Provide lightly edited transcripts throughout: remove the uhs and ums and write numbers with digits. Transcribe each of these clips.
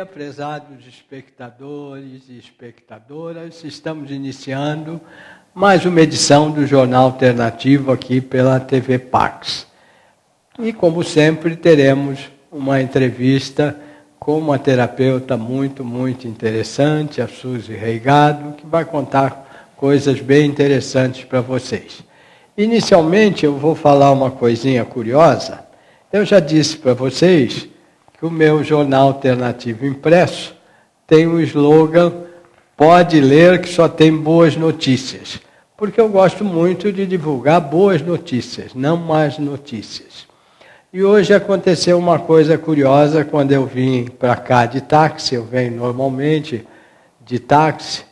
dia, prezados espectadores e espectadoras. Estamos iniciando mais uma edição do Jornal Alternativo aqui pela TV Pax. E, como sempre, teremos uma entrevista com uma terapeuta muito interessante, a Suzy Reigado, que vai contar coisas bem interessantes para vocês. Inicialmente, eu vou falar uma coisinha curiosa. Eu já disse para vocês que o meu jornal alternativo impresso tem um slogan: pode ler que só tem boas notícias. Porque eu gosto muito de divulgar boas notícias, não más notícias. E hoje aconteceu uma coisa curiosa quando eu vim para cá de táxi. Eu venho normalmente de táxi.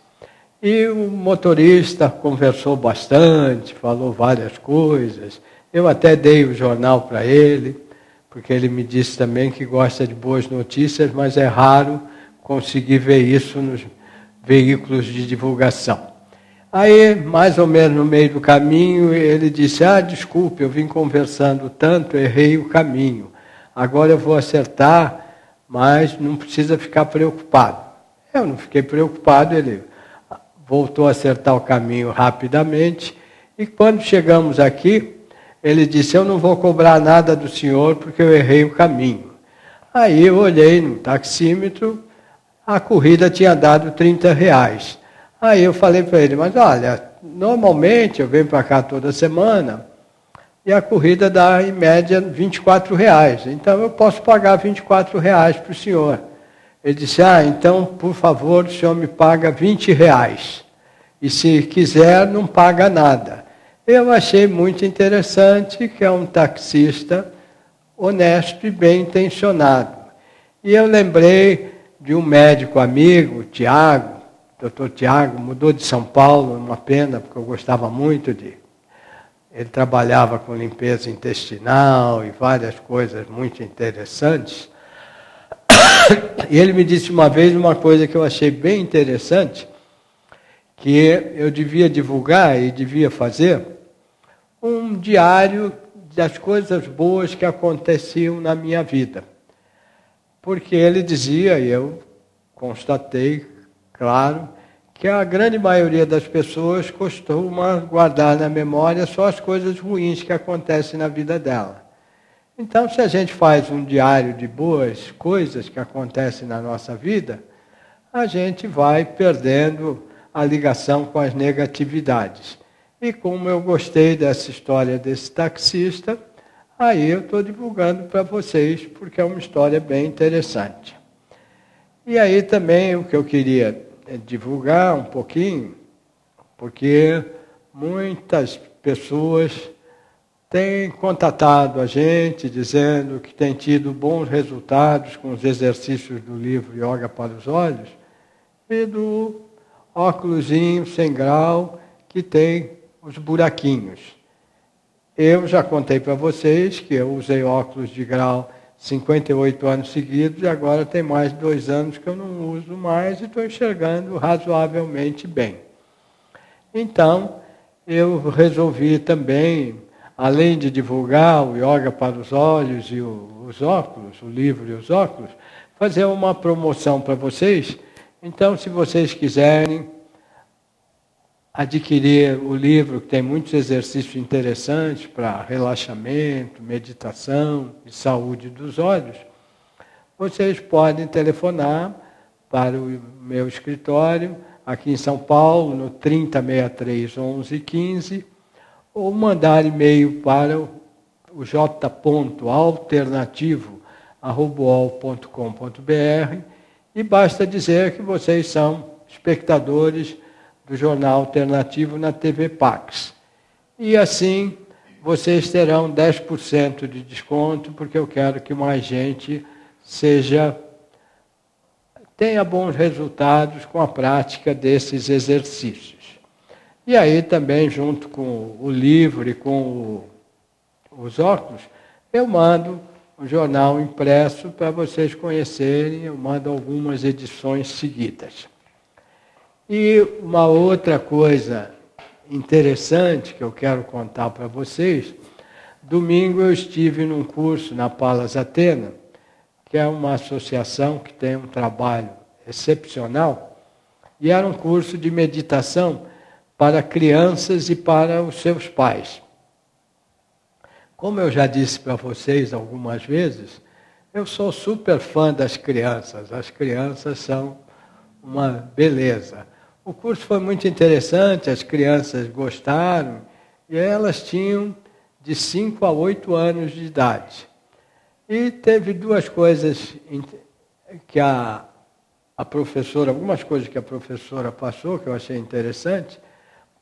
E o motorista conversou bastante, falou várias coisas. Eu até dei o jornal para ele, porque ele me disse também que gosta de boas notícias, mas é raro conseguir ver isso nos veículos de divulgação. Aí, mais ou menos no meio do caminho, ele disse: desculpe, eu vim conversando tanto, errei o caminho. Agora eu vou acertar, mas não precisa ficar preocupado. Eu não fiquei preocupado, ele voltou a acertar o caminho rapidamente. E quando chegamos aqui, ele disse: eu não vou cobrar nada do senhor porque eu errei o caminho. Aí eu olhei no taxímetro, a corrida tinha dado R$30. Aí eu falei para ele: mas olha, normalmente eu venho para cá toda semana e a corrida dá em média R$24, então eu posso pagar R$24 para o senhor. Ele disse: então por favor o senhor me paga R$20 e se quiser não paga nada. Eu achei muito interessante que é um taxista honesto e bem intencionado. E eu lembrei de um médico amigo, Tiago. Dr. Tiago mudou de São Paulo, uma pena, porque eu gostava muito de... Ele trabalhava com limpeza intestinal e várias coisas muito interessantes. E ele me disse uma vez uma coisa que eu achei bem interessante, que eu devia divulgar e devia fazer um diário das coisas boas que aconteciam na minha vida. Porque ele dizia, e eu constatei, claro, que a grande maioria das pessoas costuma guardar na memória só as coisas ruins que acontecem na vida dela. Então, se a gente faz um diário de boas coisas que acontecem na nossa vida, a gente vai perdendo a ligação com as negatividades. E como eu gostei dessa história desse taxista, aí eu estou divulgando para vocês, porque é uma história bem interessante. E aí também o que eu queria divulgar um pouquinho, porque muitas pessoas têm contatado a gente dizendo que têm tido bons resultados com os exercícios do livro Yoga para os Olhos e do óculosinho sem grau que tem os buraquinhos. Eu já contei para vocês que eu usei óculos de grau 58 anos seguidos e agora tem mais de 2 anos que eu não uso mais e estou enxergando razoavelmente bem. Então, eu resolvi também, além de divulgar o Yoga para os Olhos e os óculos, o livro e os óculos, fazer uma promoção para vocês. Então, se vocês quiserem adquirir o livro, que tem muitos exercícios interessantes para relaxamento, meditação e saúde dos olhos, vocês podem telefonar para o meu escritório, aqui em São Paulo, no 3063 1115, ou mandar e-mail para o j.alternativo@ol.com.br e basta dizer que vocês são espectadores do Jornal Alternativo na TV Pax. E assim, vocês terão 10% de desconto, porque eu quero que mais gente tenha bons resultados com a prática desses exercícios. E aí também, junto com o livro e com os óculos, eu mando um jornal impresso para vocês conhecerem, eu mando algumas edições seguidas. E uma outra coisa interessante que eu quero contar para vocês, domingo eu estive num curso na Palas Athena, que é uma associação que tem um trabalho excepcional, e era um curso de meditação para crianças e para os seus pais. Como eu já disse para vocês algumas vezes, eu sou super fã das crianças. As crianças são uma beleza. O curso foi muito interessante, as crianças gostaram, e elas tinham de 5 a 8 anos de idade. E teve duas coisas que a professora, algumas coisas que a professora passou, que eu achei interessante.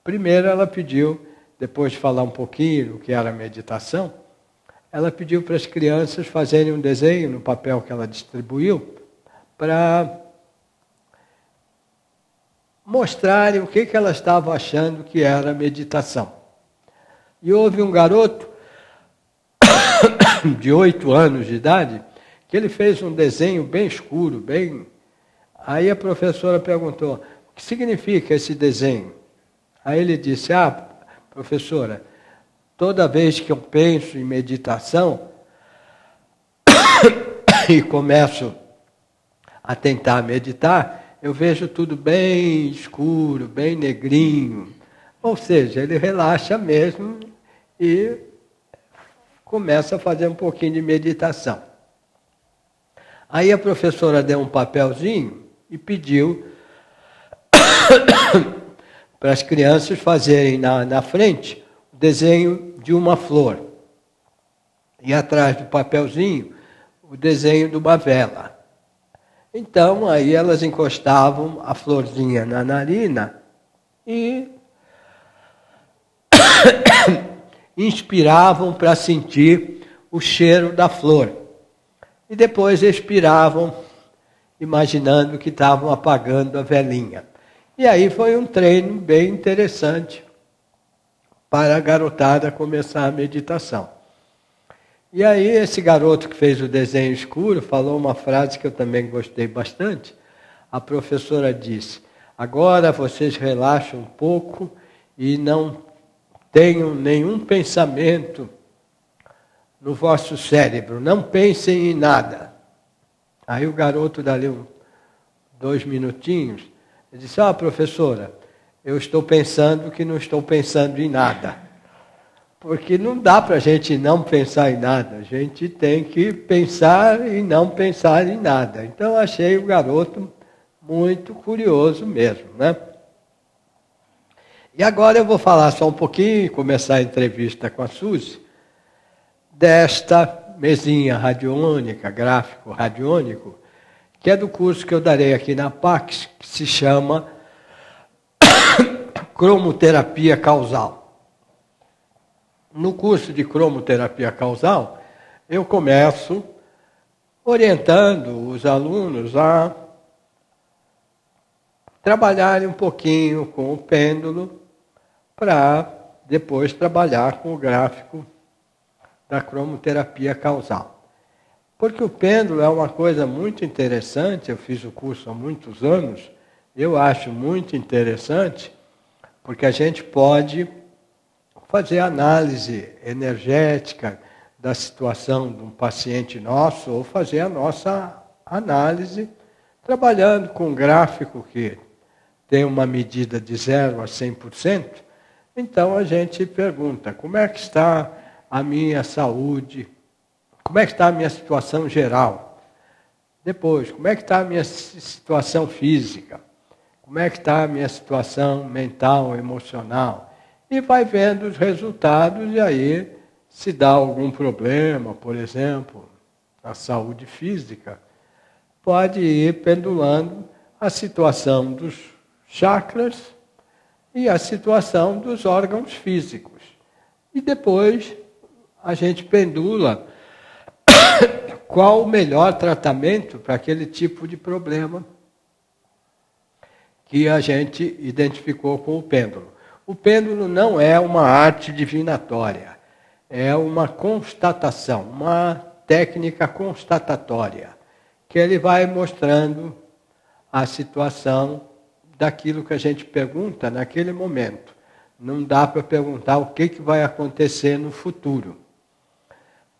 Primeiro, ela pediu, depois de falar um pouquinho do que era meditação, ela pediu para as crianças fazerem um desenho no papel que ela distribuiu, para mostrarem o que elas estavam achando que era meditação. E houve um garoto de 8 anos de idade, que ele fez um desenho bem escuro, bem... Aí a professora perguntou, o que significa esse desenho? Aí ele disse, professora, toda vez que eu penso em meditação e começo a tentar meditar, eu vejo tudo bem escuro, bem negrinho. Ou seja, ele relaxa mesmo e começa a fazer um pouquinho de meditação. Aí a professora deu um papelzinho e pediu para as crianças fazerem na frente o desenho de uma flor. E atrás do papelzinho, o desenho de uma vela. Então, aí elas encostavam a florzinha na narina e inspiravam para sentir o cheiro da flor. E depois expiravam, imaginando que estavam apagando a velinha. E aí foi um treino bem interessante para a garotada começar a meditação. E aí esse garoto que fez o desenho escuro falou uma frase que eu também gostei bastante. A professora disse, agora vocês relaxam um pouco e não tenham nenhum pensamento no vosso cérebro, não pensem em nada. Aí o garoto, dali 2 minutinhos, disse, professora, eu estou pensando que não estou pensando em nada. Porque não dá para a gente não pensar em nada, a gente tem que pensar e não pensar em nada. Então achei o garoto muito curioso mesmo, né? E agora eu vou falar só um pouquinho, começar a entrevista com a Suzy, desta mesinha radiônica, gráfico radiônico, que é do curso que eu darei aqui na Pax, que se chama Cromoterapia Causal. No curso de cromoterapia causal, eu começo orientando os alunos a trabalharem um pouquinho com o pêndulo para depois trabalhar com o gráfico da cromoterapia causal. Porque o pêndulo é uma coisa muito interessante, eu fiz o curso há muitos anos, eu acho muito interessante, porque a gente pode fazer análise energética da situação de um paciente nosso, ou fazer a nossa análise trabalhando com um gráfico que tem uma medida de 0 a 100%. Então a gente pergunta, como é que está a minha saúde? Como é que está a minha situação geral? Depois, como é que está a minha situação física? Como é que está a minha situação mental, emocional? E vai vendo os resultados e aí, se dá algum problema, por exemplo, na saúde física, pode ir pendulando a situação dos chakras e a situação dos órgãos físicos. E depois a gente pendula qual o melhor tratamento para aquele tipo de problema que a gente identificou com o pêndulo. O pêndulo não é uma arte divinatória, é uma constatação, uma técnica constatatória, que ele vai mostrando a situação daquilo que a gente pergunta naquele momento. Não dá para perguntar o que vai acontecer no futuro.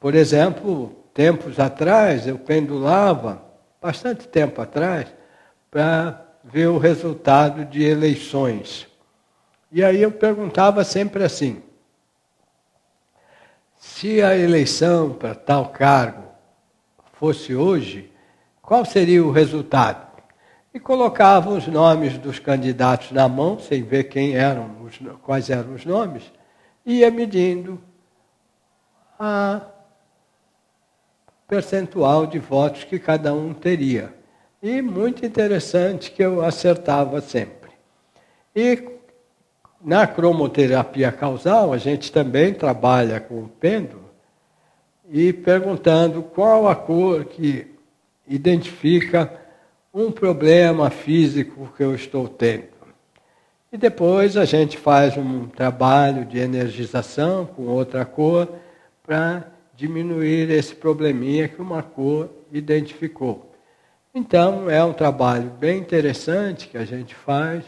Por exemplo, tempos atrás, eu pendulava, bastante tempo atrás, para ver o resultado de eleições. E aí eu perguntava sempre assim, se a eleição para tal cargo fosse hoje, qual seria o resultado? E colocava os nomes dos candidatos na mão, sem ver quais eram os nomes, e ia medindo a percentual de votos que cada um teria. E muito interessante que eu acertava sempre. E na cromoterapia causal, a gente também trabalha com o pêndulo e perguntando qual a cor que identifica um problema físico que eu estou tendo. E depois a gente faz um trabalho de energização com outra cor para diminuir esse probleminha que uma cor identificou. Então, é um trabalho bem interessante que a gente faz,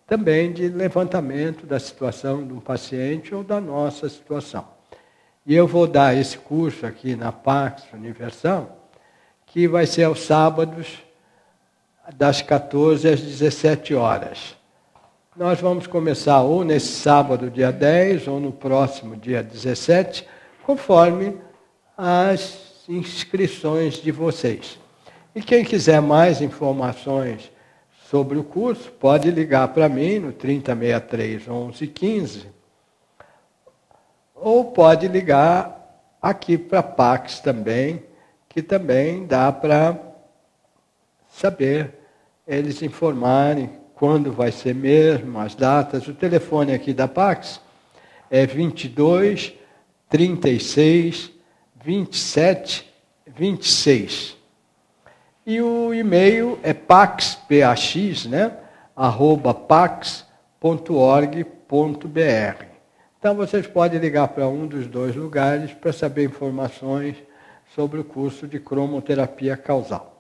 também de levantamento da situação de um paciente ou da nossa situação. E eu vou dar esse curso aqui na Pax Universal, que vai ser aos sábados, das 14 às 17 horas. Nós vamos começar ou nesse sábado, dia 10, ou no próximo, dia 17, conforme as inscrições de vocês. E quem quiser mais informações sobre o curso, pode ligar para mim no 3063 1115, ou pode ligar aqui para a Pax também, que também dá para saber, eles informarem quando vai ser mesmo, as datas. O telefone aqui da Pax é 22 36 27 26. E o e-mail é pax, né? @pax.org.br. Então vocês podem ligar para um dos dois lugares para saber informações sobre o curso de cromoterapia causal.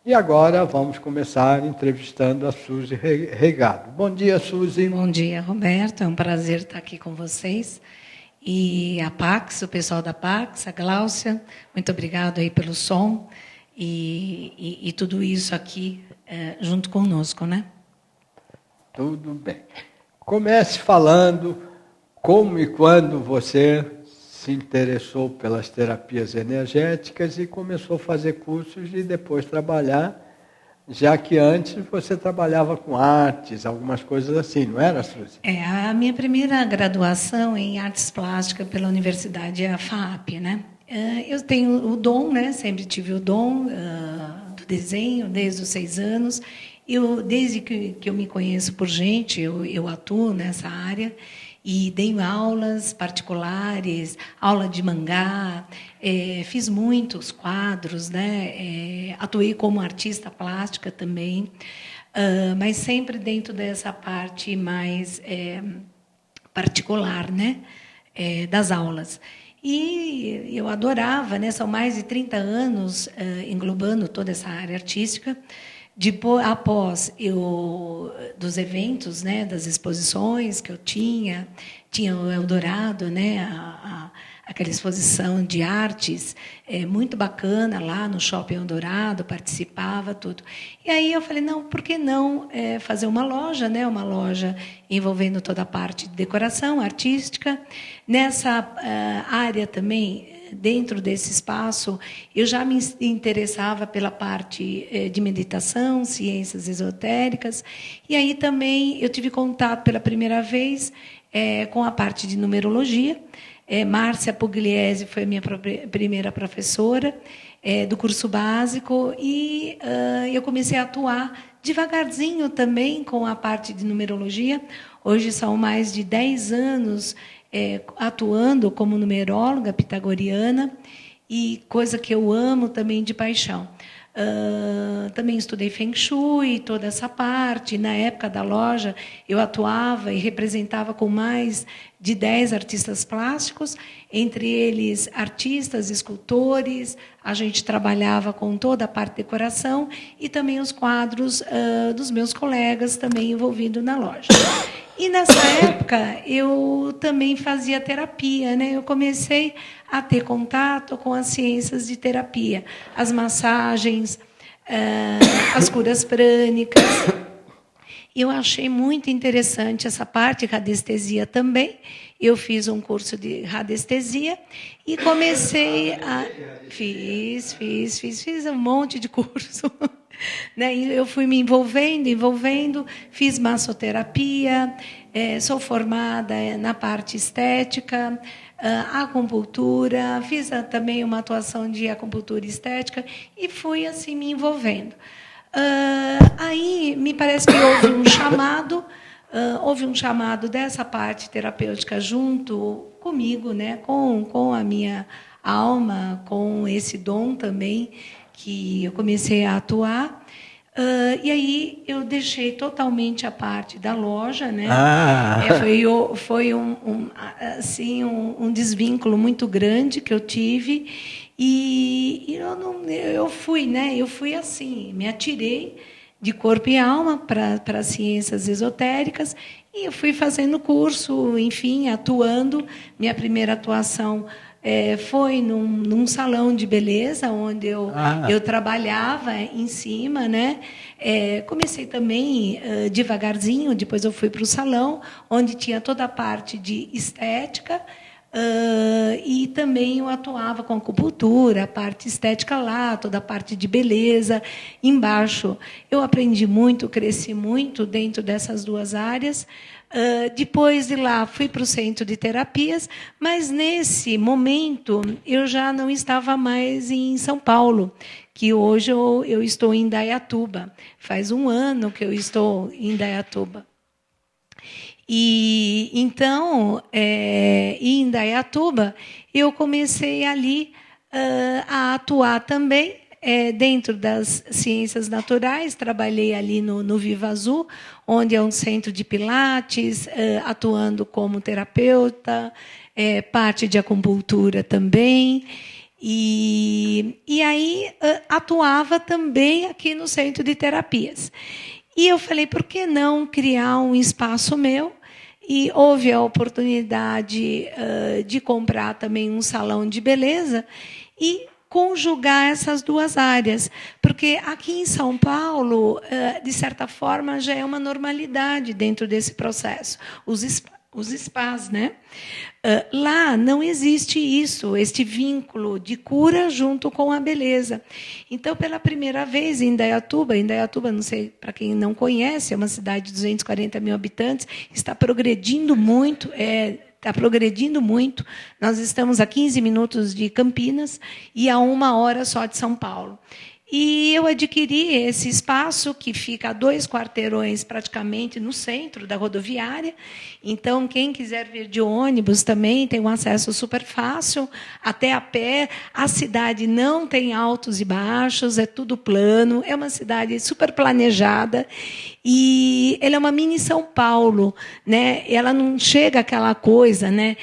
E agora vamos começar entrevistando a Suzy Reigado. Bom dia, Suzy. Bom dia, Roberto. É um prazer estar aqui com vocês. E a Pax, o pessoal da Pax, a Gláucia, muito obrigado aí pelo som e tudo isso aqui junto conosco, né? Tudo bem. Comece falando como e quando você se interessou pelas terapias energéticas e começou a fazer cursos e depois trabalhar, já que antes você trabalhava com artes, algumas coisas assim, não era, Suzy? A minha primeira graduação em artes plásticas pela Universidade é a FAAP, né? Eu tenho o dom, né? Sempre tive o dom do desenho desde os 6 anos. Desde que eu me conheço por gente, eu atuo nessa área. E dei aulas particulares, aula de mangá, fiz muitos quadros, né? Atuei como artista plástica também, mas sempre dentro dessa parte mais particular, né? Das aulas. E eu adorava, né? São mais de 30 anos englobando toda essa área artística. Após dos eventos, né, das exposições que eu tinha o Eldorado, né, aquela exposição de artes muito bacana lá no Shopping Eldorado, participava, tudo. E aí eu falei, não, por que não fazer uma loja, né, uma loja envolvendo toda a parte de decoração artística. Nessa área também, dentro desse espaço, eu já me interessava pela parte de meditação, ciências esotéricas, e aí também eu tive contato pela primeira vez com a parte de numerologia. Márcia Pugliese foi a minha primeira professora do curso básico, e eu comecei a atuar devagarzinho também com a parte de numerologia. Hoje são mais de 10 anos atuando como numeróloga pitagoriana, e coisa que eu amo também de paixão. Também estudei Feng Shui, toda essa parte. Na época da loja, eu atuava e representava com mais de 10 artistas plásticos, entre eles artistas, escultores. A gente trabalhava com toda a parte de decoração e também os quadros dos meus colegas também envolvidos na loja. E nessa época eu também fazia terapia, né? Eu comecei a ter contato com as ciências de terapia, as massagens, as curas prânicas. Eu achei muito interessante essa parte, radiestesia também. Eu fiz um curso de radiestesia e comecei a... Fiz um monte de curso. Né? Eu fui me envolvendo, fiz massoterapia, sou formada na parte estética, acupuntura, fiz também uma atuação de acupuntura estética e fui assim me envolvendo. Aí me parece que houve um chamado dessa parte terapêutica junto comigo, né, com a minha alma, com esse dom também que eu comecei a atuar. E aí eu deixei totalmente a parte da loja, né? Foi um desvínculo muito grande que eu tive e eu fui, né? Eu fui assim, me atirei de corpo e alma para as ciências esotéricas e eu fui fazendo curso, enfim, atuando. Minha primeira atuação foi num salão de beleza, onde eu trabalhava em cima, né? Comecei também devagarzinho, depois eu fui para o salão, onde tinha toda a parte de estética, e também eu atuava com acupuntura, a parte estética lá, toda a parte de beleza. Embaixo eu aprendi muito, cresci muito dentro dessas duas áreas. Depois de lá, fui para o centro de terapias, mas, nesse momento, eu já não estava mais em São Paulo, que hoje eu estou em Indaiatuba. Faz 1 ano que eu estou em Indaiatuba. E, então, em Indaiatuba, eu comecei ali a atuar também, dentro das ciências naturais. Trabalhei ali no Viva Azul, onde é um centro de pilates, atuando como terapeuta, parte de acupuntura também. E aí atuava também aqui no centro de terapias. E eu falei, por que não criar um espaço meu? E houve a oportunidade de comprar também um salão de beleza e conjugar essas duas áreas, porque aqui em São Paulo, de certa forma, já é uma normalidade dentro desse processo, os spas, né? Lá não existe isso, este vínculo de cura junto com a beleza. Então, pela primeira vez em Indaiatuba, não sei, para quem não conhece, é uma cidade de 240 mil habitantes, está progredindo muito, Nós estamos a 15 minutos de Campinas e a 1 hora só de São Paulo. E eu adquiri esse espaço, que fica a 2 quarteirões, praticamente, no centro da rodoviária. Então, quem quiser vir de ônibus também tem um acesso super fácil, até a pé. A cidade não tem altos e baixos, é tudo plano. É uma cidade super planejada. E ela é uma mini São Paulo, né? Ela não chega àquela coisa, né,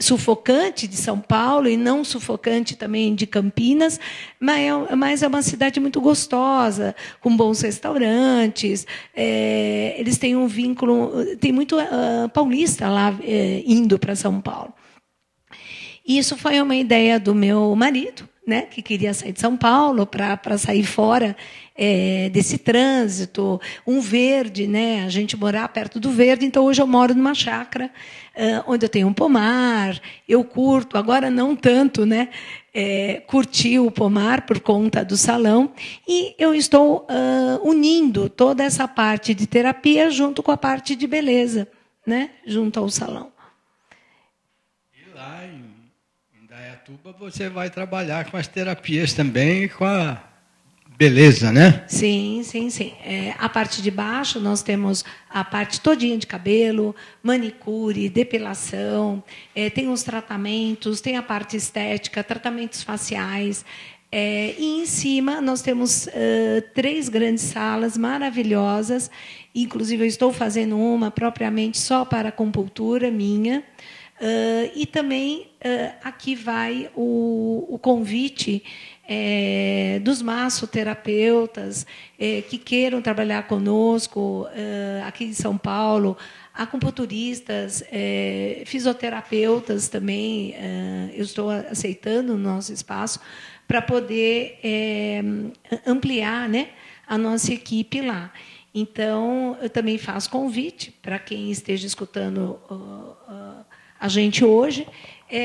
sufocante de São Paulo e não sufocante também de Campinas, mas é uma cidade muito gostosa, com bons restaurantes. Eles têm um vínculo, tem muito paulista lá indo para São Paulo. Isso foi uma ideia do meu marido, né, que queria sair de São Paulo para sair fora desse trânsito, um verde, né, a gente morar perto do verde. Então, hoje eu moro numa chácara, onde eu tenho um pomar, eu curto, agora não tanto, né, curti o pomar por conta do salão, e eu estou unindo toda essa parte de terapia junto com a parte de beleza, né, junto ao salão. E lá em Indaiatuba você vai trabalhar com as terapias também e com a beleza, né? Sim. A parte de baixo, nós temos a parte todinha de cabelo, manicure, depilação, tem os tratamentos, tem a parte estética, tratamentos faciais. E em cima nós temos 3 grandes salas maravilhosas. Inclusive, eu estou fazendo uma propriamente só para acupuntura minha. E também aqui vai o convite dos massoterapeutas que queiram trabalhar conosco aqui em São Paulo, acupunturistas, fisioterapeutas também, eu estou aceitando no nosso espaço para poder ampliar, né, a nossa equipe lá. Então, eu também faço convite para quem esteja escutando a gente hoje,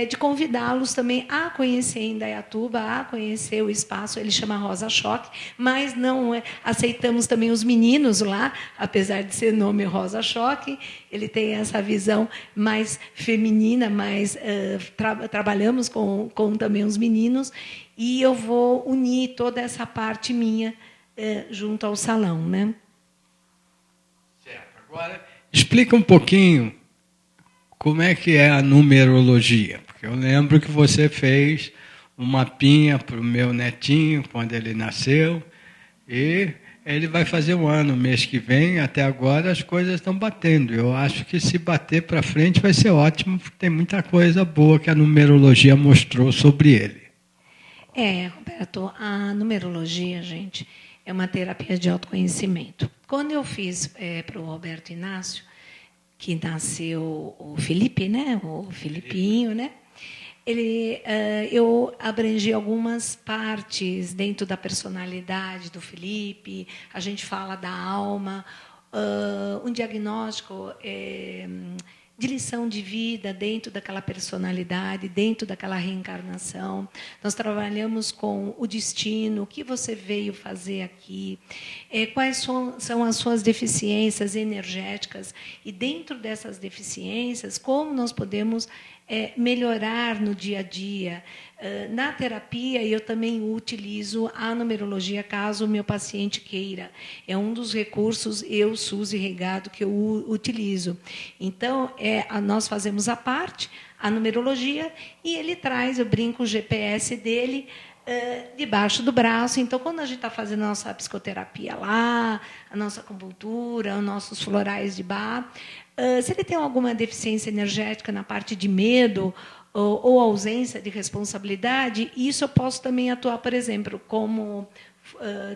de convidá-los também a conhecer Indaiatuba, a conhecer o espaço. Ele chama Rosa Choque, mas não aceitamos também os meninos lá, apesar de ser nome Rosa Choque. Ele tem essa visão mais feminina, mas trabalhamos com também os meninos, e eu vou unir toda essa parte minha junto ao salão, né? Certo. Agora, explica um pouquinho como é que é a numerologia. Porque eu lembro que você fez um mapinha para o meu netinho, quando ele nasceu, e ele vai fazer 1 ano, mês que vem. Até agora as coisas estão batendo. Eu acho que se bater para frente vai ser ótimo, porque tem muita coisa boa que a numerologia mostrou sobre ele. Roberto, a numerologia, gente, é uma terapia de autoconhecimento. Quando eu fiz para o Roberto Inácio, que nasceu o Felipe, né? O Filipinho, né? Eu abrangi algumas partes dentro da personalidade do Felipe. A gente fala da alma, um diagnóstico de lição de vida dentro daquela personalidade, dentro daquela reencarnação. Nós trabalhamos com o destino, o que você veio fazer aqui, quais são as suas deficiências energéticas, e dentro dessas deficiências, como nós podemos melhorar no dia a dia. Na terapia, eu também utilizo a numerologia, caso o meu paciente queira. É um dos recursos, Suzy Regado, que eu utilizo. Então, nós fazemos a parte, a numerologia, e ele traz, eu brinco, o GPS dele debaixo do braço. Então, quando a gente está fazendo a nossa psicoterapia lá, a nossa acupuntura, os nossos florais de Bach, se ele tem alguma deficiência energética na parte de medo ou ausência de responsabilidade, isso eu posso também atuar, por exemplo, como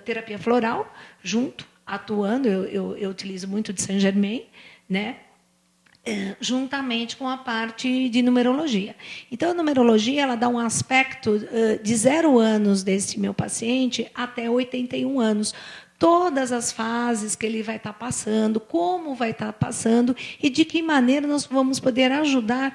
terapia floral, junto, atuando. Eu utilizo muito de Saint-Germain, né? Juntamente com a parte de numerologia. Então, a numerologia ela dá um aspecto de 0 anos desse meu paciente até 81 anos. Todas as fases que ele vai estar passando, como vai estar passando e de que maneira nós vamos poder ajudar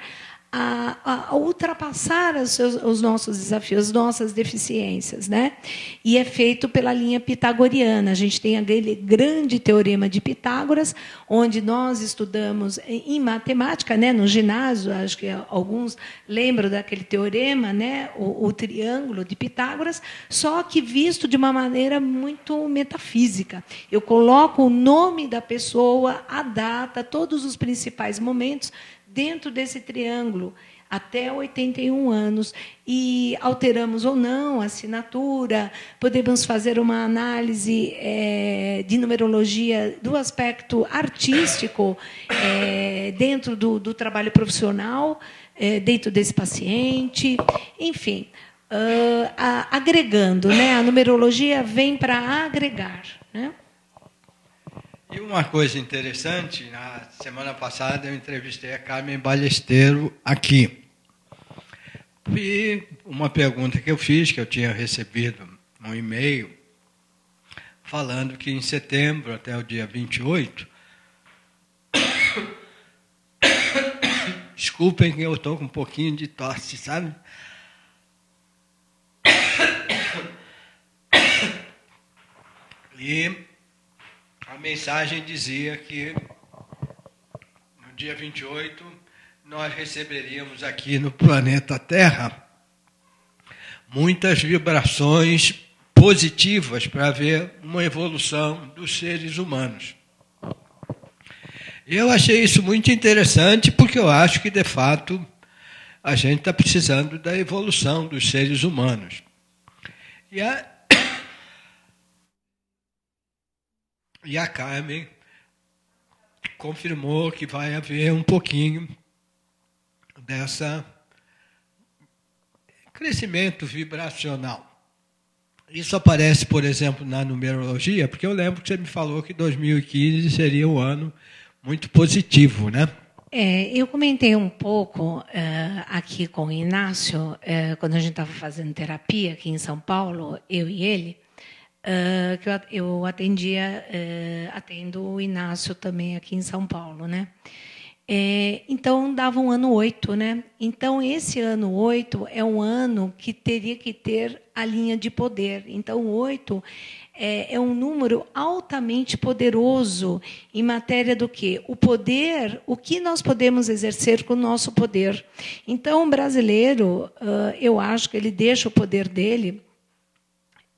a ultrapassar os nossos desafios, as nossas deficiências, né? E é feito pela linha pitagoriana. A gente tem aquele grande teorema de Pitágoras, onde nós estudamos em matemática, né? No ginásio, acho que alguns lembram daquele teorema, né? O triângulo de Pitágoras, só que visto de uma maneira muito metafísica. Eu coloco o nome da pessoa, a data, todos os principais momentos dentro desse triângulo, até 81 anos, e alteramos ou não a assinatura, podemos fazer uma análise de numerologia do aspecto artístico dentro do trabalho profissional, dentro desse paciente, enfim, agregando, né? A numerologia vem para agregar, né? E uma coisa interessante, na semana passada eu entrevistei a Carmen Ballesteiro aqui. E uma pergunta que eu fiz, que eu tinha recebido um e-mail, falando que em setembro, até o dia 28, desculpem que eu estou com um pouquinho de tosse, sabe? E a mensagem dizia que no dia 28 nós receberíamos aqui no planeta Terra muitas vibrações positivas para ver uma evolução dos seres humanos. Eu achei isso muito interessante, porque eu acho que, de fato, a gente está precisando da evolução dos seres humanos. E a Carmen confirmou que vai haver um pouquinho dessa crescimento vibracional. Isso aparece, por exemplo, na numerologia, porque eu lembro que você me falou que 2015 seria um ano muito positivo, né? Eu comentei um pouco aqui com o Inácio, quando a gente estava fazendo terapia aqui em São Paulo, eu e ele, que eu atendo o Inácio também aqui em São Paulo, né? Então, dava um ano 8, né? Então, esse ano 8 é um ano que teria que ter a linha de poder. Então, o 8 é um número altamente poderoso em matéria do quê? O poder, o que nós podemos exercer com o nosso poder. Então, o brasileiro, eu acho que ele deixa o poder dele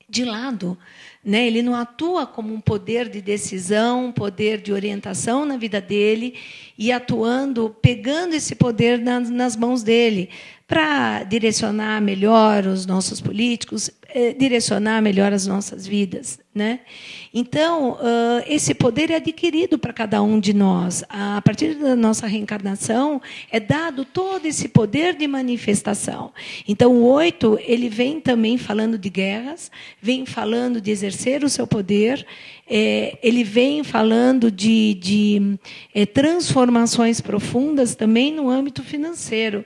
de lado, né? Ele não atua como um poder de decisão, um poder de orientação na vida dele e atuando, pegando esse poder nas mãos dele para direcionar melhor os nossos políticos, direcionar melhor as nossas vidas, né? Então, esse poder é adquirido para cada um de nós. A partir da nossa reencarnação, é dado todo esse poder de manifestação. Então, o 8, ele vem também falando de guerras, vem falando de exercer o seu poder, ele vem falando de transformações profundas também no âmbito financeiro.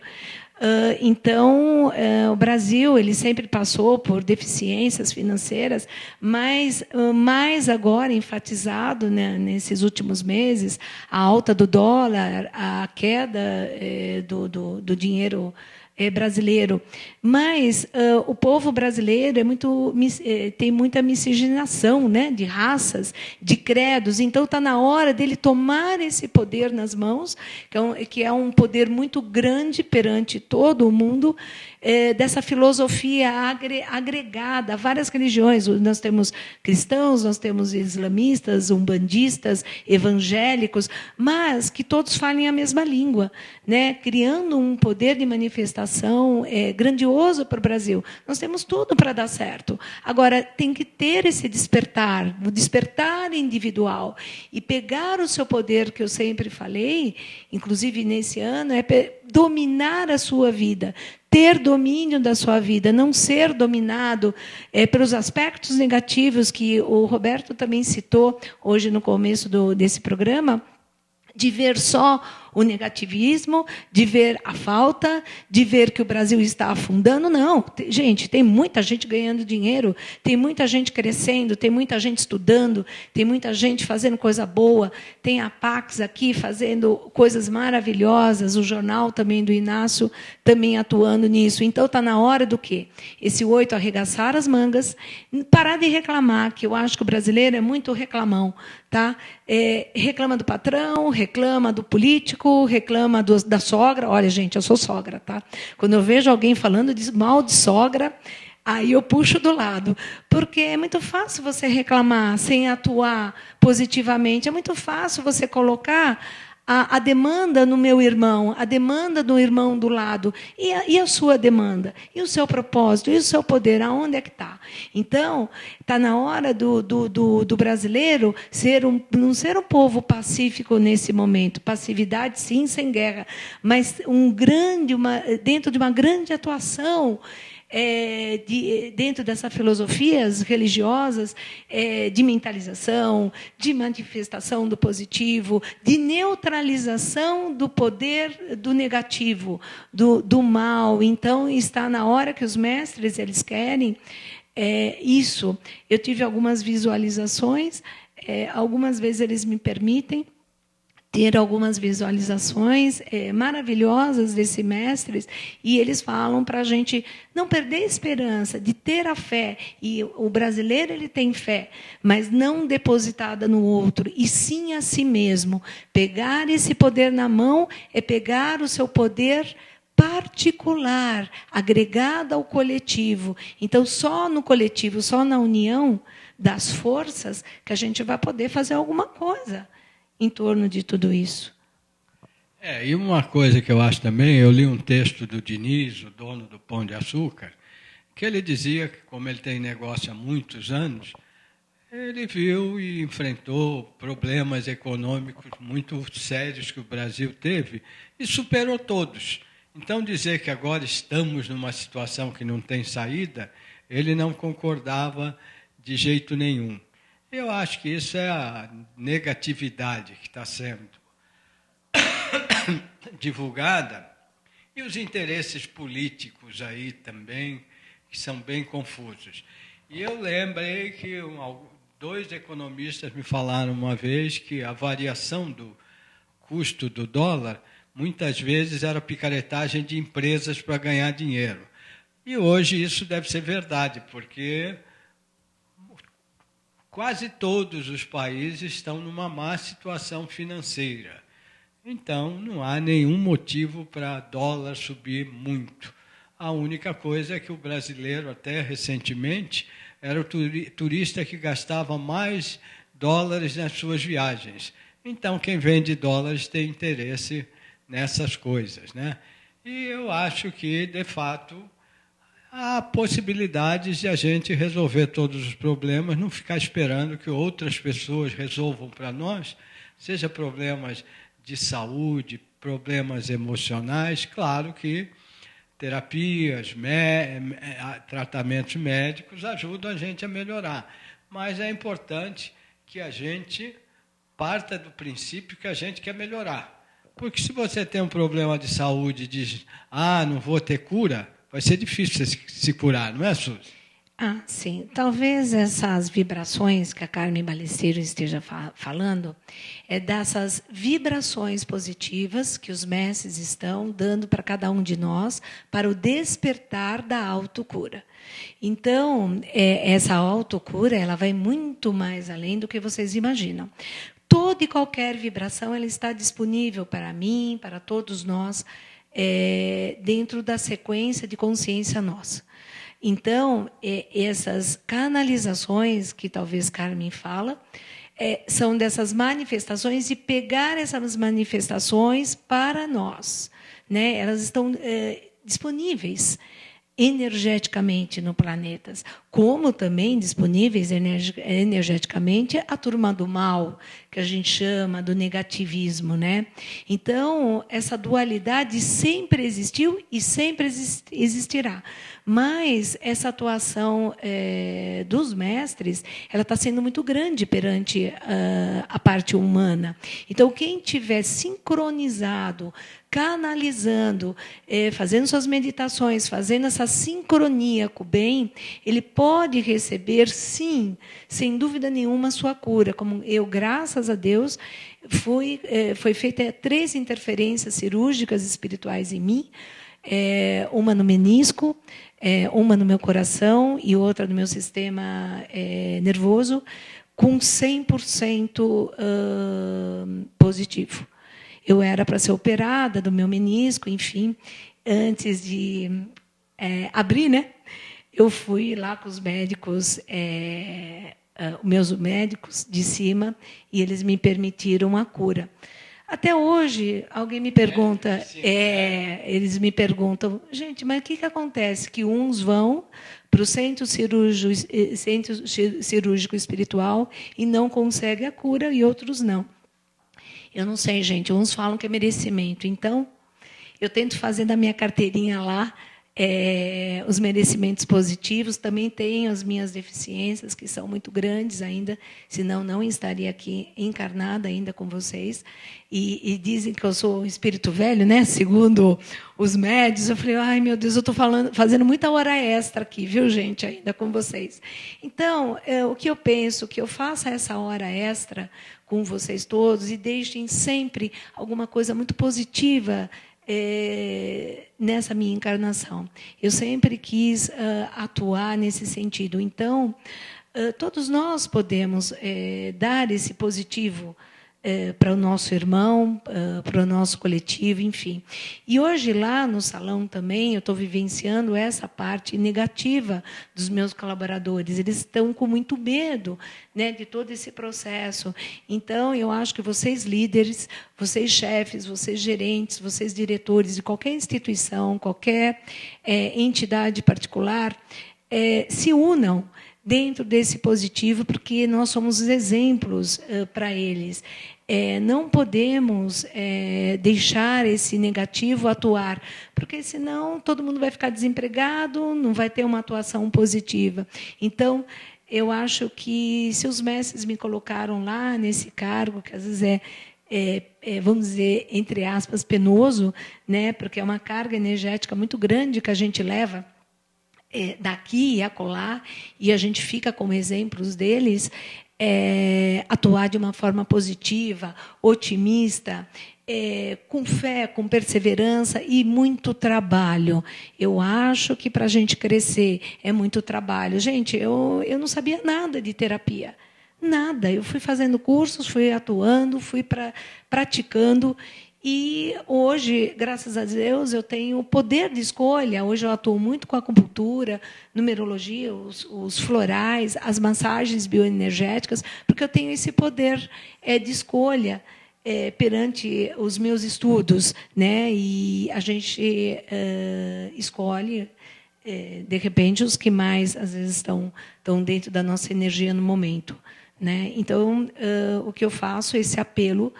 Então, o Brasil ele sempre passou por deficiências financeiras, mas mais agora enfatizado, né, nesses últimos meses, a alta do dólar, a queda do dinheiro brasileiro. Mas o povo brasileiro tem muita miscigenação, né, de raças, de credos. Então, está na hora dele tomar esse poder nas mãos, que é um poder muito grande perante todo o mundo, dessa filosofia agregada a várias religiões. Nós temos cristãos, nós temos islamistas, umbandistas, evangélicos, mas que todos falem a mesma língua, né, criando um poder de manifestação grandioso para o Brasil. Nós temos tudo para dar certo. Agora, tem que ter esse despertar, o despertar individual, e pegar o seu poder, que eu sempre falei, inclusive nesse ano, dominar a sua vida, ter domínio da sua vida, não ser dominado pelos aspectos negativos que o Roberto também citou hoje no começo desse programa, de ver só o negativismo, de ver a falta, de ver que o Brasil está afundando. Não, gente, tem muita gente ganhando dinheiro, tem muita gente crescendo, tem muita gente estudando, tem muita gente fazendo coisa boa, tem a Pax aqui fazendo coisas maravilhosas, o jornal também do Inácio também atuando nisso. Então, está na hora do quê? Esse 8 arregaçar as mangas, parar de reclamar, que eu acho que o brasileiro é muito reclamão, tá? Reclama do patrão, reclama do político, reclama da sogra. Olha, gente, eu sou sogra, tá? Quando eu vejo alguém falando mal de sogra, aí eu puxo do lado, porque é muito fácil você reclamar sem atuar positivamente. É muito fácil você colocar a demanda no meu irmão, a demanda do irmão do lado, e a sua demanda, e o seu propósito, e o seu poder, aonde é que está? Então, está na hora do brasileiro não ser um povo pacífico nesse momento. Passividade, sim, sem guerra, mas dentro de uma grande atuação, dentro dessas filosofias religiosas, de mentalização, de manifestação do positivo, de neutralização do poder do negativo, do mal. Então, está na hora que os mestres eles querem isso. Eu tive algumas visualizações, algumas vezes eles me permitem ter algumas visualizações maravilhosas desses mestres, e eles falam para a gente não perder a esperança, de ter a fé. E o brasileiro ele tem fé, mas não depositada no outro, e sim a si mesmo. Pegar esse poder na mão é pegar o seu poder particular, agregado ao coletivo. Então, só no coletivo, só na união das forças, que a gente vai poder fazer alguma coisa em torno de tudo isso. E uma coisa que eu acho também, eu li um texto do Diniz, o dono do Pão de Açúcar, que ele dizia que, como ele tem negócio há muitos anos, ele viu e enfrentou problemas econômicos muito sérios que o Brasil teve e superou todos. Então, dizer que agora estamos numa situação que não tem saída ele não concordava de jeito nenhum. Eu acho que isso é a negatividade que está sendo divulgada, e os interesses políticos aí também, que são bem confusos. E eu lembrei que 2 economistas me falaram uma vez que a variação do custo do dólar muitas vezes era picaretagem de empresas para ganhar dinheiro. E hoje isso deve ser verdade, porque quase todos os países estão numa má situação financeira. Então, não há nenhum motivo para dólar subir muito. A única coisa é que o brasileiro, até recentemente, era o turista que gastava mais dólares nas suas viagens. Então, quem vende dólares tem interesse nessas coisas, né? E eu acho que, de fato, há possibilidades de a gente resolver todos os problemas, não ficar esperando que outras pessoas resolvam para nós, seja problemas de saúde, problemas emocionais. Claro que terapias, tratamentos médicos ajudam a gente a melhorar, mas é importante que a gente parta do princípio que a gente quer melhorar. Porque se você tem um problema de saúde e diz, não vou ter cura, vai ser difícil se curar, não é, Suzy? Sim. Talvez essas vibrações que a Carmen Balesteiro esteja falando é dessas vibrações positivas que os mestres estão dando para cada um de nós para o despertar da autocura. Então, essa autocura ela vai muito mais além do que vocês imaginam. Toda e qualquer vibração ela está disponível para mim, para todos nós, dentro da sequência de consciência nossa. Então, essas canalizações que talvez Carmen fala, são dessas manifestações e pegar essas manifestações para nós, né? Elas estão disponíveis energeticamente no planeta, como também disponíveis energeticamente a turma do mal, que a gente chama do negativismo, né? Então, essa dualidade sempre existiu e sempre existirá. Mas essa atuação dos mestres, ela está sendo muito grande perante a parte humana. Então, quem tiver sincronizado, canalizando, fazendo suas meditações, fazendo essa sincronia com o bem, ele pode receber, sim, sem dúvida nenhuma, a sua cura. Como eu, graças a Deus, foi feita 3 interferências cirúrgicas espirituais em mim, uma no menisco, uma no meu coração e outra no meu sistema nervoso, com 100% positivo. Eu era para ser operada do meu menisco, enfim, antes de abrir, né? Eu fui lá com os médicos, meus médicos de cima, e eles me permitiram a cura. Até hoje, alguém me pergunta, eles me perguntam, gente, mas o que acontece? Que uns vão para o centro cirúrgico espiritual e não conseguem a cura, e outros não. Eu não sei, gente, uns falam que é merecimento. Então, eu tento fazer da minha carteirinha lá os merecimentos positivos. Também tenho as minhas deficiências, que são muito grandes ainda, senão não estaria aqui encarnada ainda com vocês. E dizem que eu sou um espírito velho, né? Segundo os médios. Eu falei, ai, meu Deus, eu estou fazendo muita hora extra aqui, viu, gente, ainda com vocês. Então, o que eu penso, que eu faça essa hora extra com vocês todos e deixem sempre alguma coisa muito positiva nessa minha encarnação. Eu sempre quis atuar nesse sentido. Então, todos nós podemos dar esse positivo para o nosso irmão, para o nosso coletivo, enfim. E hoje, lá no salão também, eu estou vivenciando essa parte negativa dos meus colaboradores. Eles estão com muito medo, né, de todo esse processo. Então, eu acho que vocês líderes, vocês chefes, vocês gerentes, vocês diretores de qualquer instituição, qualquer entidade particular, se unam dentro desse positivo, porque nós somos exemplos para eles. não podemos deixar esse negativo atuar, porque senão todo mundo vai ficar desempregado, não vai ter uma atuação positiva. Então, eu acho que se os mestres me colocaram lá nesse cargo, que às vezes vamos dizer, entre aspas, penoso, né, porque é uma carga energética muito grande que a gente leva daqui e acolá, e a gente fica como exemplos deles, atuar de uma forma positiva, otimista, com fé, com perseverança e muito trabalho. Eu acho que para a gente crescer é muito trabalho. Gente, eu não sabia nada de terapia. Nada. Eu fui fazendo cursos, fui atuando, fui praticando. E hoje, graças a Deus, eu tenho poder de escolha. Hoje eu atuo muito com a acupuntura, numerologia, os florais, as massagens bioenergéticas, porque eu tenho esse poder de escolha perante os meus estudos, né? E a gente escolhe, de repente, os que mais, às vezes, estão dentro da nossa energia no momento, né? Então, o que eu faço é esse apelo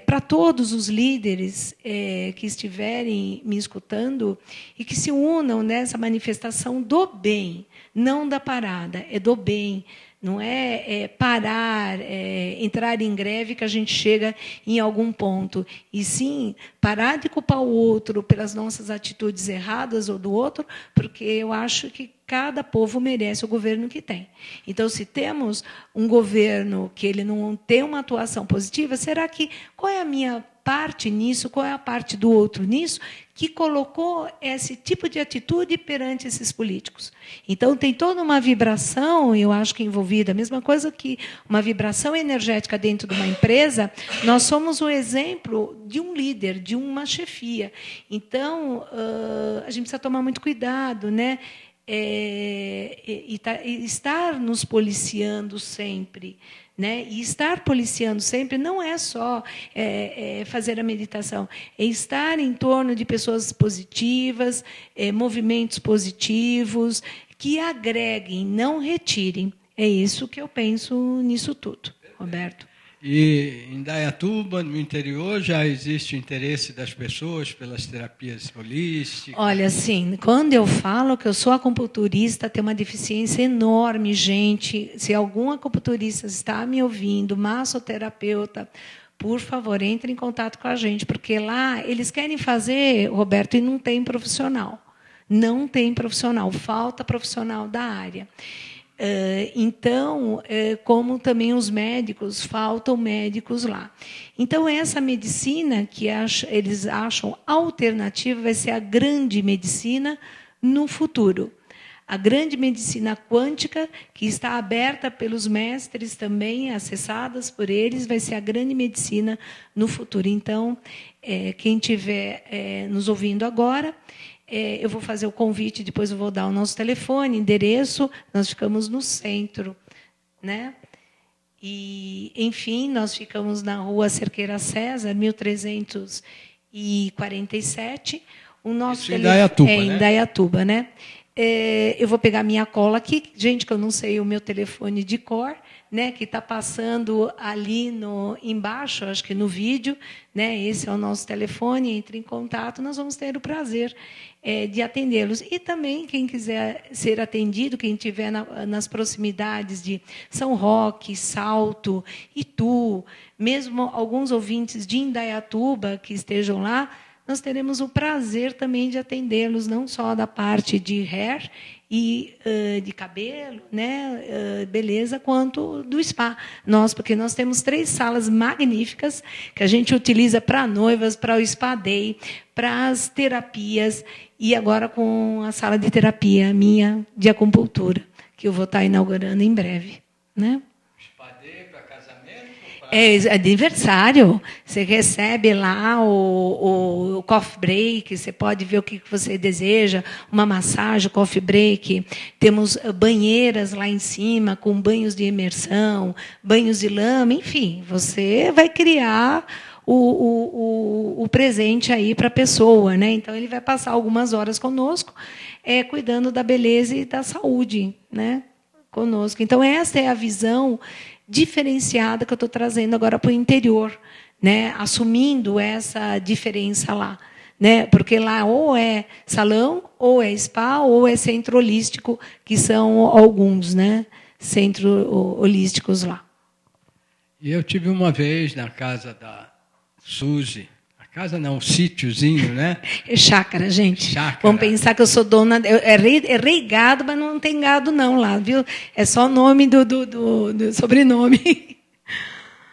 para todos os líderes que estiverem me escutando e que se unam nessa manifestação do bem, não da parada, é do bem. Não é parar, entrar em greve que a gente chega em algum ponto. E sim, parar de culpar o outro pelas nossas atitudes erradas ou do outro, porque eu acho que cada povo merece o governo que tem. Então, se temos um governo que ele não tem uma atuação positiva, será que qual é a minha parte nisso, qual é a parte do outro nisso, que colocou esse tipo de atitude perante esses políticos? Então, tem toda uma vibração, eu acho que envolvida, a mesma coisa que uma vibração energética dentro de uma empresa, nós somos o exemplo de um líder, de uma chefia. Então, a gente precisa tomar muito cuidado, né? E estar nos policiando sempre, né? E estar policiando sempre não é só fazer a meditação, é estar em torno de pessoas positivas, movimentos positivos, que agreguem, não retirem. É isso que eu penso nisso tudo, Roberto. E em Indaiatuba, no interior, já existe interesse das pessoas pelas terapias holísticas? Olha, assim, quando eu falo que eu sou acupunturista, tem uma deficiência enorme, gente. Se algum acupunturista está me ouvindo, massoterapeuta, por favor, entre em contato com a gente, porque lá eles querem fazer, Roberto, e não tem profissional. Não tem profissional, falta profissional da área. Então, como também os médicos, faltam médicos lá. Então, essa medicina que eles acham alternativa vai ser a grande medicina no futuro. A grande medicina quântica, que está aberta pelos mestres também, acessadas por eles, vai ser a grande medicina no futuro. Então, quem estiver nos ouvindo agora, eu vou fazer o convite, depois eu vou dar o nosso telefone, endereço, nós ficamos no centro, né? E, enfim, nós ficamos na Rua Cerqueira César, 1347. O nosso Isso em Indaiatuba, né? Em Indaiatuba, né? Eu vou pegar minha cola aqui, gente, que eu não sei o meu telefone de cor, né, que está passando ali embaixo, acho que no vídeo, né, esse é o nosso telefone, entre em contato, nós vamos ter o prazer de atendê-los. E também, quem quiser ser atendido, quem estiver nas proximidades de São Roque, Salto, Itu, mesmo alguns ouvintes de Indaiatuba que estejam lá, nós teremos o prazer também de atendê-los, não só da parte de hair e de cabelo, né, beleza, quanto do spa. Porque nós temos 3 salas magníficas que a gente utiliza para noivas, para o spa day, para as terapias, e agora com a sala de terapia minha de acupuntura, que eu vou estar inaugurando em breve, né? É aniversário. Você recebe lá o coffee break, você pode ver o que você deseja, uma massagem, coffee break. Temos banheiras lá em cima, com banhos de imersão, banhos de lama, enfim, você vai criar o presente aí para a pessoa, né? Então, ele vai passar algumas horas conosco, cuidando da beleza e da saúde, né? Conosco. Então, essa é a visão diferenciada que eu estou trazendo agora para o interior, né? Assumindo essa diferença lá. Né? Porque lá ou é salão, ou é spa, ou é centro holístico, que são alguns, né? Centros holísticos lá. E eu tive uma vez na casa da Suzy, a casa não, um sítiozinho, né? É chácara, gente. Chácara. Vamos pensar que eu sou dona... É rei gado, mas não tem gado não lá, viu? É só o nome do sobrenome.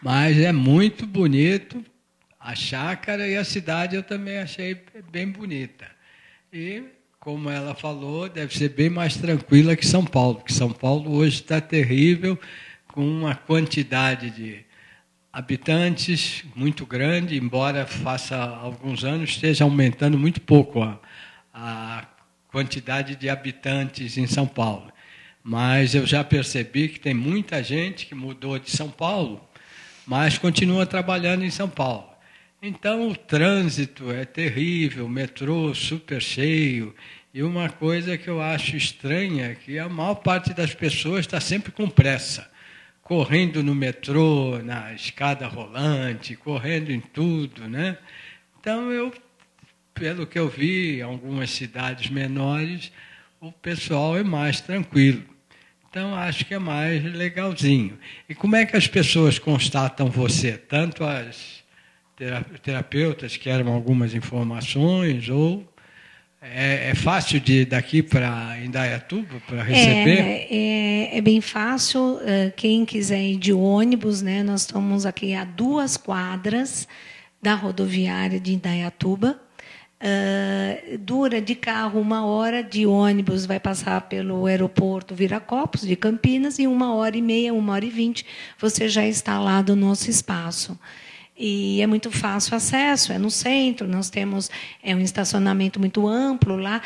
Mas é muito bonito. A chácara e a cidade eu também achei bem bonita. E, como ela falou, deve ser bem mais tranquila que São Paulo, porque São Paulo hoje está terrível, com uma quantidade de habitantes muito grande, embora faça alguns anos esteja aumentando muito pouco a quantidade de habitantes em São Paulo. Mas eu já percebi que tem muita gente que mudou de São Paulo, mas continua trabalhando em São Paulo. Então, o trânsito é terrível, o metrô super cheio. E uma coisa que eu acho estranha é que a maior parte das pessoas está sempre com pressa, correndo no metrô, na escada rolante, correndo em tudo, né? Então, pelo que eu vi em algumas cidades menores, o pessoal é mais tranquilo. Então, acho que é mais legalzinho. E como é que as pessoas constatam você? Tanto as terapeutas querem algumas informações, ou é fácil de ir daqui para Indaiatuba para receber? É bem fácil. Quem quiser ir de ônibus, né? Nós estamos aqui a 2 quadras da rodoviária de Indaiatuba. Dura de carro 1 hora, de ônibus vai passar pelo aeroporto Viracopos de Campinas, e 1h30, 1h20 você já está lá do nosso espaço. E é muito fácil o acesso, é no centro, nós temos um estacionamento muito amplo lá.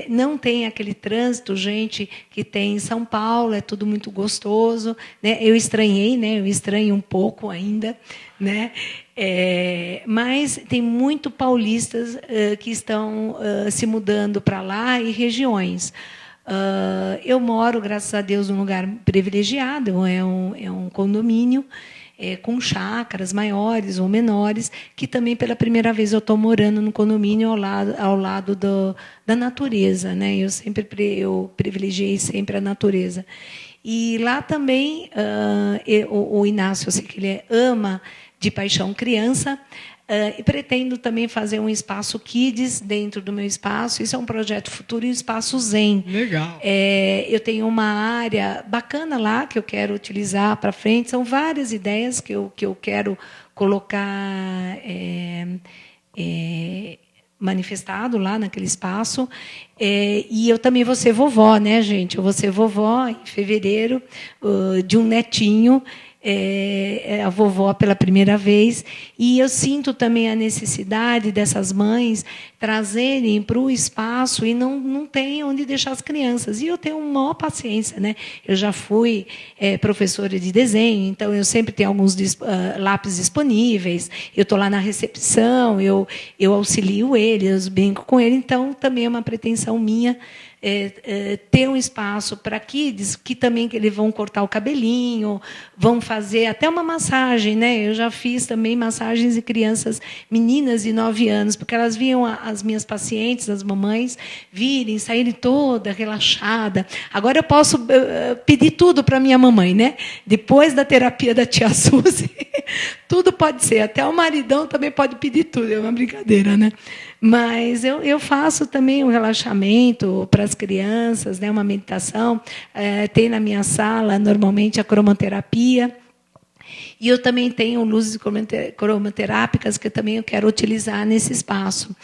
Não tem aquele trânsito, gente, que tem em São Paulo, é tudo muito gostoso, né? Eu estranhei, né? Eu estranho um pouco ainda, né? Mas tem muito paulistas que estão se mudando para lá, e regiões. Eu moro, graças a Deus, num lugar privilegiado, é um condomínio, com chácaras maiores ou menores, que também, pela primeira vez, eu estou morando no condomínio ao lado da natureza, né? Eu privilegiei sempre a natureza. E lá também, o Inácio, eu sei que ele ama de paixão criança, e pretendo também fazer um espaço Kids dentro do meu espaço. Isso é um projeto futuro, e um espaço Zen. Legal. Eu tenho uma área bacana lá que eu quero utilizar para frente. São várias ideias que eu quero colocar manifestado lá naquele espaço. E eu também vou ser vovó, né, gente? Eu vou ser vovó em fevereiro de um netinho. A vovó pela primeira vez, e eu sinto também a necessidade dessas mães trazerem para o espaço e não tem onde deixar as crianças. E eu tenho maior paciência, né? Eu já fui professora de desenho, então eu sempre tenho alguns lápis disponíveis, eu estou lá na recepção, eu auxilio ele, eu brinco com ele, então também é uma pretensão minha ter um espaço para kids, que também que eles vão cortar o cabelinho, vão fazer até uma massagem, né? Eu já fiz também massagens de crianças, meninas de 9 anos, porque elas viam as minhas pacientes, as mamães, virem, saírem toda relaxada. Agora eu posso pedir tudo para minha mamãe, né? Depois da terapia da tia Suzy, tudo pode ser, até o maridão também pode pedir tudo, é uma brincadeira, né? Mas eu faço também um relaxamento para as crianças, né, uma meditação. Tem na minha sala, normalmente, a cromoterapia. E eu também tenho luzes cromoterápicas que também eu quero utilizar nesse espaço.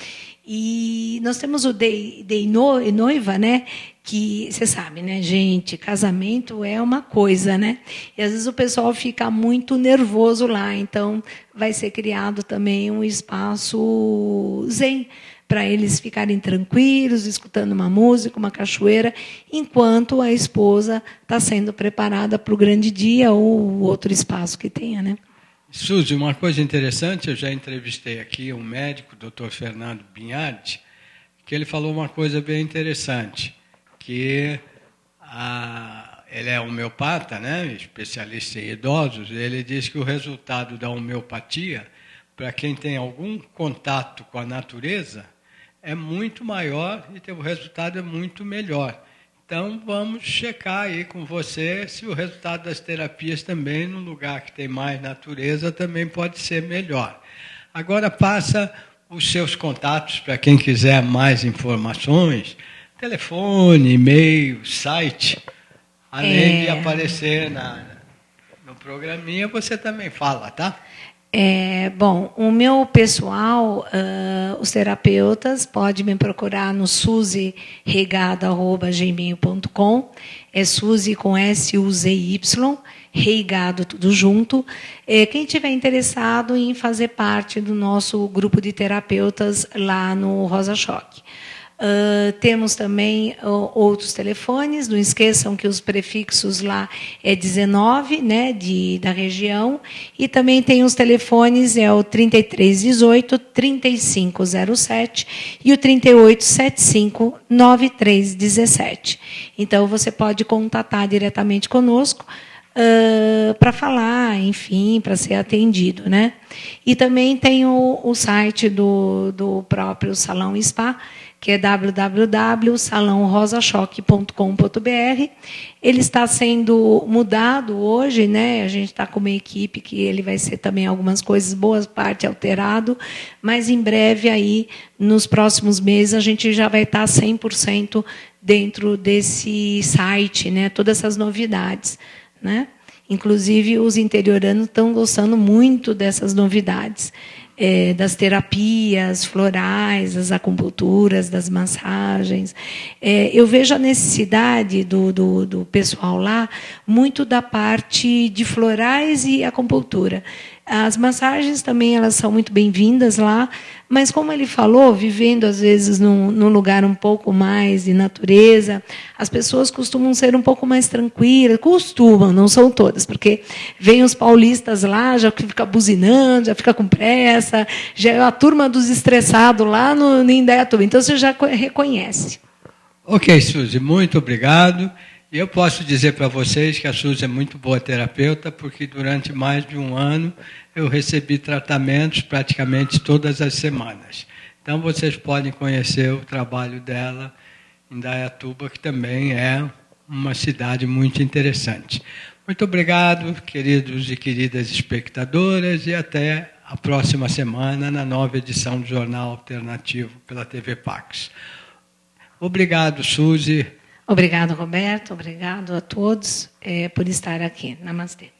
E nós temos o Day Noiva, né? Que você sabe, né, gente? Casamento é uma coisa, né? E às vezes o pessoal fica muito nervoso lá. Então, vai ser criado também um espaço zen para eles ficarem tranquilos, escutando uma música, uma cachoeira, enquanto a esposa está sendo preparada para o grande dia ou outro espaço que tenha, né? Suzy, uma coisa interessante, eu já entrevistei aqui um médico, o Dr. Fernando Binhardi, que ele falou uma coisa bem interessante, que ele é homeopata, né, especialista em idosos, ele diz que o resultado da homeopatia, para quem tem algum contato com a natureza, é muito maior e o resultado é muito melhor. Então, vamos checar aí com você se o resultado das terapias também, num lugar que tem mais natureza, também pode ser melhor. Agora, passa os seus contatos para quem quiser mais informações, telefone, e-mail, site, além de aparecer no programinha, você também fala, tá? Bom, o meu pessoal, os terapeutas, podem me procurar no suzyreigado@gmail.com. É Suzy com S-U-Z-Y, Reigado tudo junto. Quem tiver interessado em fazer parte do nosso grupo de terapeutas lá no Rosa Choque. Temos também outros telefones, não esqueçam que os prefixos lá é 19, né, da região, e também tem os telefones, é o 3318-3507 e o 3875-9317. Então, você pode contatar diretamente conosco para falar, enfim, para ser atendido, né? E também tem o site do próprio Salão Spa, que é www.salãorosachoque.com.br. Ele está sendo mudado hoje, né? A gente está com uma equipe que ele vai ser também algumas coisas, boas parte alterado, mas em breve, aí, nos próximos meses, a gente já vai estar 100% dentro desse site, né? Todas essas novidades, né? Inclusive, os interioranos estão gostando muito dessas novidades. Das terapias florais, das acupunturas, das massagens. Eu vejo a necessidade do pessoal lá muito da parte de florais e acupuntura. As massagens também elas são muito bem-vindas lá, mas como ele falou, vivendo às vezes num lugar um pouco mais de natureza, as pessoas costumam ser um pouco mais tranquilas, costumam, não são todas, porque vem os paulistas lá, já fica buzinando, já fica com pressa, já é a turma dos estressados lá no Indaiatuba, então você já reconhece. Ok, Suzy, muito obrigado. E eu posso dizer para vocês que a Suzy é muito boa terapeuta, porque durante mais de um ano eu recebi tratamentos praticamente todas as semanas. Então vocês podem conhecer o trabalho dela em Indaiatuba, que também é uma cidade muito interessante. Muito obrigado, queridos e queridas espectadoras, e até a próxima semana na nova edição do Jornal Alternativo pela TV Pax. Obrigado, Suzy. Obrigado, Roberto. Obrigado a todos por estar aqui. Namastê.